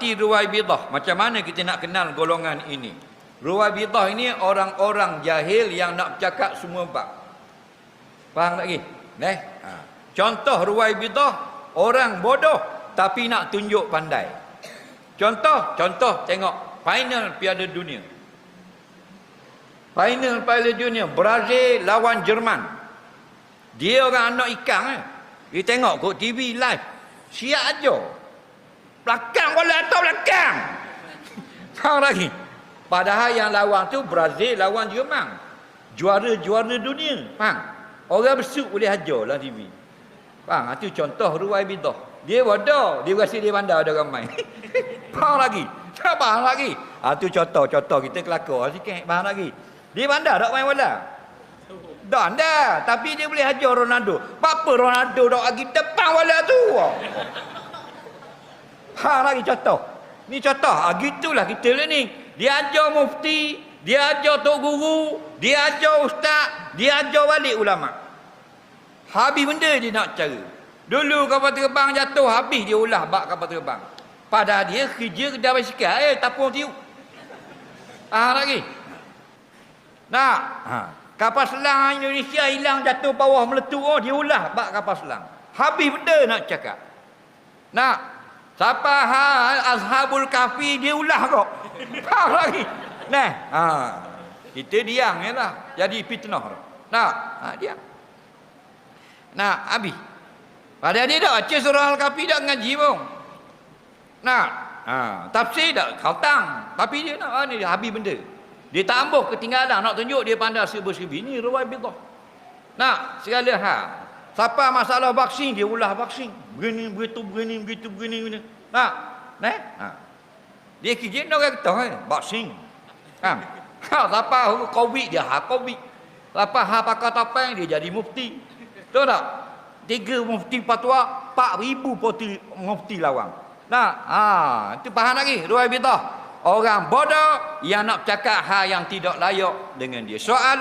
arti Ruwaibidah. Macam mana kita nak kenal golongan ini? Ruwaibidah ini orang-orang jahil yang nak bercakap semua bab. Faham tak lagi? Contoh Ruwaibidah, orang bodoh tapi nak tunjuk pandai. Contoh tengok final Piala Dunia. Final Piala Dunia Brazil lawan Jerman. Dia orang anak ikan Dia tengok kat TV live. Siap aja. Belakang bola atau belakang. Faham lagi? Padahal yang lawan tu Brazil lawan Jerman. Juara-juara dunia. Faham? Orang besuk boleh hajar lah TV. Faham? Itu contoh Ruwaibidah. Dia bodoh. Dia rasa dia pandai ada ramai. Faham lagi? Tak faham lagi? Itu contoh kita kelakar sikit. Faham lagi? Dia pandai tak main bola? Tak ada. Tapi dia boleh hajar Ronaldo. Apa Ronaldo tak lagi depan bola tu? Faham lagi contoh? Ni contoh. Gitulah kita lah ni. Dia ajar mufti, dia ajar tok guru, dia ajar ustaz, dia ajar balik ulama. Habis benda dia nak cara. Dulu kapal terbang jatuh, habis dia ulah bak kapal terbang. Padahal dia kerja kedai basikal, tapung tiup. Lagi. Nak, kapal selam Indonesia hilang jatuh bawah meletup, dia ulah bak kapal selam. Habis benda nak cakap. Nak, siapa Ashabul Kahfi dia ulah kok. Faham lagi? Nah, kita diam je lah. Jadi fitnah. Nah, diam. Nah, habis. Padahal dia dah baca surah Al-Kahfi dah ngaji pun. Nah, tafsir dah khatam. Tapi dia nak ni dia habis benda. Dia tak ambuh ketinggalan nak tunjuk dia pandai serba-serbi. Ni Ruwaibidah. Nah, segala hal. Siapa masalah vaksin dia ulah vaksin. Begini. Nah. Dia kerja nak kata vaksin. Siapa Covid dia Covid. Siapa pakar topeng dia jadi mufti. Tahu tak? 3 mufti fatwa, 4,000 mufti lawan. Nah, itu faham lagi Ruwaibidah. Orang bodoh yang nak cakap hal yang tidak layak dengan dia. Soalan